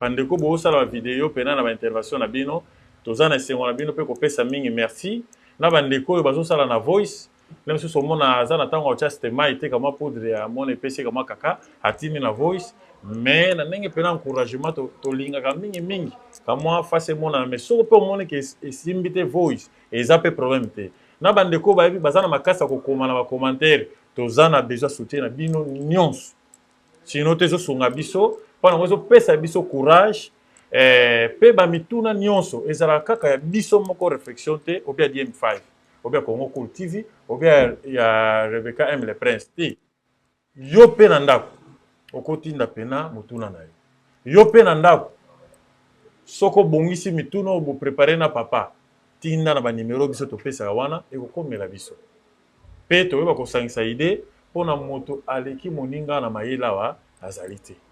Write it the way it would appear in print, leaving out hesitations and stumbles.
bandeko bosala ba video pena na ba intervention na bino tozana esengo na bino pe kopesa mingi merci na bandeko oyo bazosala na voice même si somona aza na ntango atia stema ete kama poudre ya mona epesi kama kaka atini na voice mais na ndenge pena encouragement tolingaka mingi kamwa face mona mais soko pe omoni ke esimbi te voice eza pe problème te na bandeko bayebi baza na makasi ya kokoma na bacommentaire toza na besoin soutien na bino nyonso sino te ezosunga biso mpona ngo ezopesa biso courage pe bamituna nyonso ezalaka kaka ya biso moko réflexion te obia DM5 obia Congo Cool TV obia ya Rebecca M le Prince te yo pe na ndako okotinda pena mutuna na yo pe na ndako soko bongisi mituna obo préparer na papa tinda na ba numéro biso topesaka wana ekokomela biso pe toyeba kosangisa ide mpona moto aleki moninga na mayela wa azali te